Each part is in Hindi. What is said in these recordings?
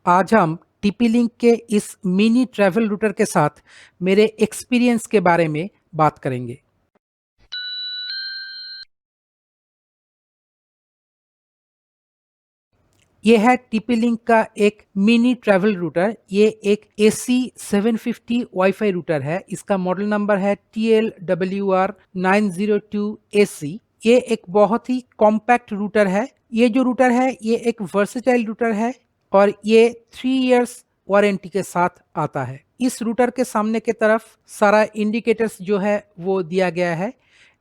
आज हम टीपी लिंक के इस मिनी ट्रैवल रूटर के साथ मेरे एक्सपीरियंस के बारे में बात करेंगे। ये है टीपी लिंक का एक मिनी ट्रैवल रूटर। ये एक AC 750 वाईफाई रूटर है। इसका मॉडल नंबर है TLWR902AC। ये एक बहुत ही कॉम्पैक्ट रूटर है। ये जो रूटर है ये एक वर्सेटाइल रूटर है और ये 3 इयर्स वारंटी के साथ आता है। इस रूटर के सामने के तरफ सारा इंडिकेटर्स जो है वो दिया गया है।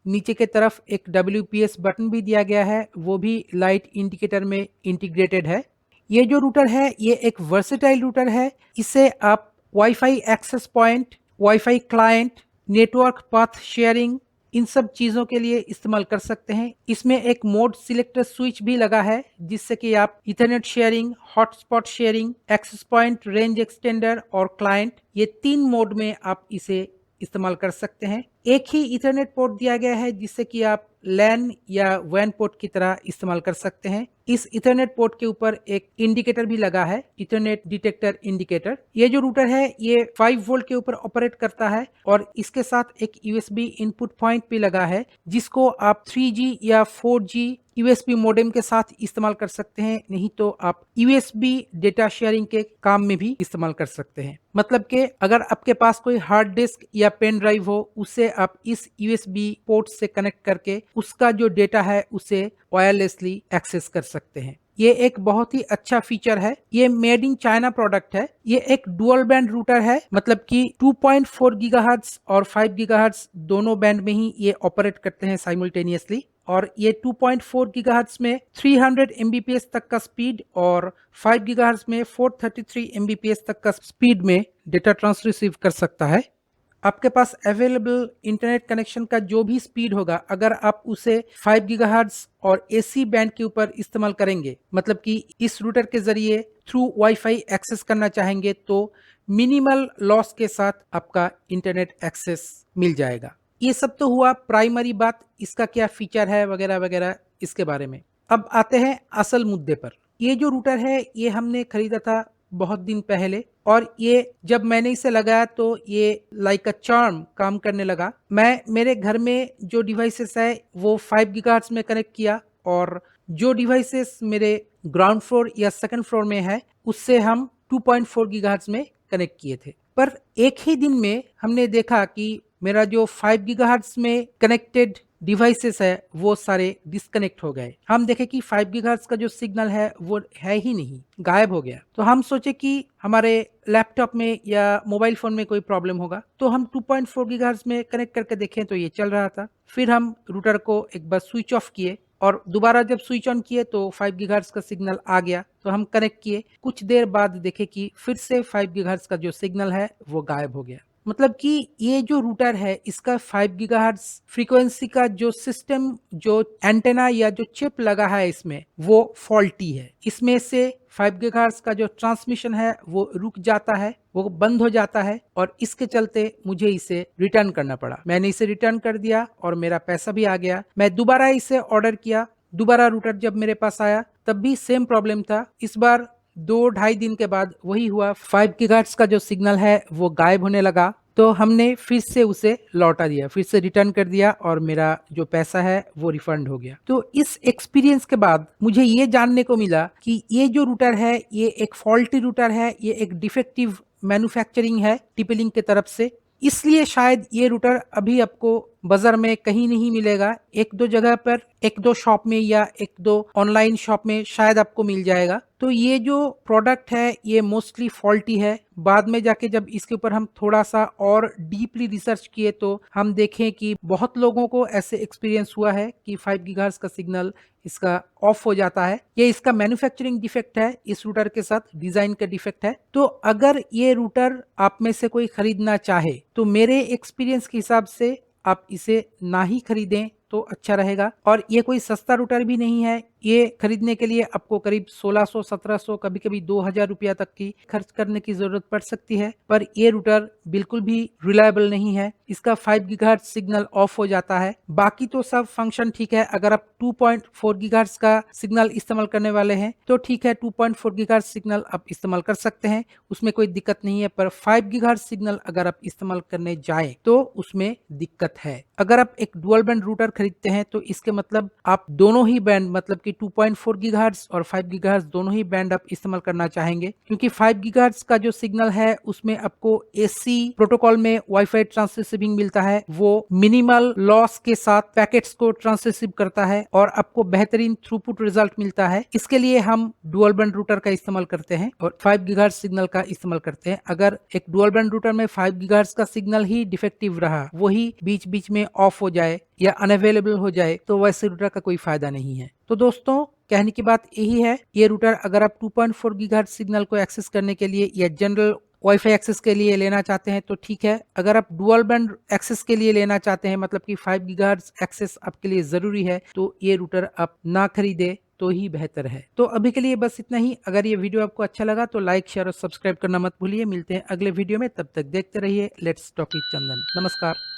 नीचे के तरफ एक WPS बटन भी दिया गया है, वो भी लाइट इंडिकेटर में इंटीग्रेटेड है। ये जो रूटर है ये एक वर्सेटाइल रूटर है। इसे आप wifi access point, wifi client, network path sharing, इन सब चीज़ों के लिए इस्तेमाल कर सकते हैं। इसमें एक मोड सिलेक्टर स्विच भी लगा है जिससे कि आप ethernet sharing, hotspot sharing, access point, range extender और क्लाइंट, ये 3 मोड में आप इसे इस्तेमाल कर सकते हैं। एक ही इथरनेट पोर्ट दिया गया है जिससे कि आप लैन या वैन पोर्ट की तरह इस्तेमाल कर सकते हैं। इस इथरनेट पोर्ट के ऊपर एक इंडिकेटर भी लगा है, इथरनेट डिटेक्टर इंडिकेटर। ये जो रूटर है ये 5 वोल्ट के ऊपर ऑपरेट करता है और इसके साथ एक USB इनपुट पॉइंट भी लगा है जिसको आप 3G या 4G USB मॉडेम के साथ इस्तेमाल कर सकते हैं, नहीं तो आप USB डेटा शेयरिंग के काम में भी इस्तेमाल कर सकते हैं। मतलब कि अगर आपके पास कोई हार्ड डिस्क या पेन ड्राइव हो उसे आप इस USB पोर्ट से कनेक्ट करके उसका जो डेटा है उसे वायरलेसली एक्सेस कर सकते हैं। ये एक बहुत ही अच्छा फीचर है। ये मेड इन चाइना प्रोडक्ट है। ये एक डुअल बैंड रूटर है, मतलब कि 2.4 गीगाहर्ट्ज और 5 गीगाहर्ट्ज दोनों बैंड में ही ये ऑपरेट करते हैं साइमल्टेनियसली। और ये 2.4 गीगाहर्ट्ज में 300 Mbps तक का स्पीड और 5 गीगाहर्ट्ज में 433 Mbps तक का स्पीड में डेटा ट्रांसरिसीव कर सकता है। आपके पास अवेलेबल इंटरनेट कनेक्शन का जो भी स्पीड होगा, अगर आप उसे 5 गीगाहर्ट्ज और AC बैंड के ऊपर इस्तेमाल करेंगे, मतलब कि इस रूटर के जरिए थ्रू वाईफाई एक्सेस करना चाहेंगे, तो मिनिमल लॉस के साथ आपका इंटरनेट एक्सेस मिल जाएगा। ये सब तो हुआ प्राइमरी बात, इसका क्या फीचर है वगैरह वगैरह इसके बारे में। अब आते हैं असल मुद्दे पर। ये जो रूटर है ये हमने खरीदा था बहुत दिन पहले और ये जब मैंने इसे लगाया तो ये लाइक अ चार्म काम करने लगा। मैं मेरे घर में जो डिवाइसेस है वो 5 गीगाहर्ट्ज में कनेक्ट किया और जो डिवाइसेस मेरे ग्राउंड फ्लोर या सेकंड फ्लोर में है उससे हम 2.4 गीगाहर्ट्ज में कनेक्ट किए थे। पर एक ही दिन में हमने देखा कि मेरा जो 5 गीगाहर्ट्ज में कनेक्टेड डिवाइसेस है वो सारे डिस्कनेक्ट हो गए। हम देखे कि 5 गीगाहर्ट्ज का जो सिग्नल है वो है ही नहीं, गायब हो गया। तो हम सोचे कि हमारे लैपटॉप में या मोबाइल फोन में कोई प्रॉब्लम होगा, तो हम 2.4 गीगाहर्ट्ज में कनेक्ट करके देखें तो ये चल रहा था। फिर हम रूटर को एक बार स्विच ऑफ किए और दोबारा जब स्विच ऑन किए तो 5 गीगाहर्ट्ज का सिग्नल आ गया, तो हम कनेक्ट किए। कुछ देर बाद देखे कि फिर से 5 गीगाहर्ट्ज का जो सिग्नल है वो गायब हो गया। मतलब कि ये जो रूटर है इसका 5 गीगाहर्ट्ज फ्रीक्वेंसी का जो सिस्टम, जो एंटेना या जो चिप लगा है इसमें, वो फॉल्टी है। इसमें से 5 गीगाहर्ट्ज का जो ट्रांसमिशन है वो रुक जाता है, वो बंद हो जाता है और इसके चलते मुझे इसे रिटर्न करना पड़ा। मैंने इसे रिटर्न कर दिया और मेरा पैसा भी आ गया। मैं दोबारा इसे ऑर्डर किया। दोबारा रूटर जब मेरे पास आया तब भी सेम प्रॉब्लम था। इस बार 2-2.5 दिन के बाद वही हुआ, 5 गीगाहर्ट्ज का जो सिग्नल है वो गायब होने लगा। तो हमने फिर से उसे लौटा दिया, फिर से रिटर्न कर दिया और मेरा जो पैसा है वो रिफंड हो गया। तो इस एक्सपीरियंस के बाद मुझे ये जानने को मिला कि ये जो रूटर है ये एक फॉल्टी रूटर है, ये एक डिफेक्टिव मैन्युफैक्चरिंग है टीपी लिंक की तरफ से। इसलिए शायद ये रूटर अभी आपको बाजार में कहीं नहीं मिलेगा। एक दो जगह पर, एक दो शॉप में या एक दो ऑनलाइन शॉप में शायद आपको मिल जाएगा। तो ये जो प्रोडक्ट है ये मोस्टली फॉल्टी है। बाद में जाके जब इसके ऊपर हम थोड़ा सा और डीपली रिसर्च किए तो हम देखें कि बहुत लोगों को ऐसे एक्सपीरियंस हुआ है कि 5 गीगाहर्ट्ज का सिग्नल इसका ऑफ हो जाता है। ये इसका मैन्युफैक्चरिंग डिफेक्ट है, इस रूटर के साथ डिजाइन का डिफेक्ट है। तो अगर ये रूटर आप में से कोई खरीदना चाहे तो मेरे एक्सपीरियंस के हिसाब से आप इसे ना ही खरीदें तो अच्छा रहेगा। और ये कोई सस्ता रूटर भी नहीं है, ये खरीदने के लिए आपको करीब 1600, 1700, कभी-कभी 2000 रुपया तक की खर्च करने की ज़रूरत पड़ सकती है, पर ये रूटर बिल्कुल भी रिलायबल नहीं है। इसका 5 गीगाहर्ट्ज़ सिग्नल ऑफ हो जाता है। बाकी तो सब फंक्शन ठीक है। अगर आप 2.4 गीगाहर्ट्ज़ का सिग्नल इस्तेमाल करने वाले हैं, तो ठीक है, 2.4 गीगाहर्ट्ज़ सिग्नल आप इस्तेमाल कर सकते हैं, उसमें कोई दिक्कत नहीं है। पर 5 गीगाहर्ट्ज़ सिग्नल अगर आप इस्तेमाल करने जाएँ, तो उसमें दिक्कत है। अगर आप एक डुअल बैंड रूटर खरीदते हैं, तो इसके मतलब आप दोनों ही बैंड, मतलब कि 2.4 गीगाहर्ट्ज़ और 5 गीगाहर्ट्ज़ दोनों ही बैंड आप इस्तेमाल करना चाहेंगे, क्योंकि 5 गीगाहर्ट्ज़ का जो सिग्नल है उसमें आपको एसी प्रोटोकॉल में वाईफाई ट्रांसरिसीविंग मिलता है। वो मिनिमल लॉस के साथ पैकेट्स को ट्रांसरिसीव करता है और आपको बेहतरीन थ्रूपुट रिजल्ट मिलता है। इसके लिए हम डुअल बैंड रूटर का इस्तेमाल करते हैं और 5 गीगाहर्ट्ज़ सिग्नल का इस्तेमाल करते हैं। अगर एक डुअल बैंड रूटर में 5 गीगाहर्ट्ज़ का सिग्नल ही डिफेक्टिव रहा, वही बीच-बीच में ऑफ हो जाए या अनअवेलेबल हो जाए, तो वैसे रूटर का कोई फायदा नहीं है। तो दोस्तों, कहने की बात यही है, ये रूटर अगर आप 2.4 गीगाहर्ट्ज़ सिग्नल को एक्सेस करने के लिए या जनरल वाईफाई एक्सेस के लिए लेना चाहते हैं तो ठीक है। अगर आप डुअल बैंड एक्सेस के लिए लेना चाहते हैं, मतलब कि 5 गीगाहर्ट्ज़ एक्सेस आपके लिए ज़रूरी है, तो ये रूटर आप ना खरीदें तो ही बेहतर है। तो अभी के लिए बस इतना ही। अगर ये वीडियो आपको अच्छा लगा तो लाइक, शेयर और सब्सक्राइब करना मत भूलिए। मिलते हैं अगले वीडियो में, तब तक देखते रहिए लेट्स टॉक विद चंदन। नमस्कार।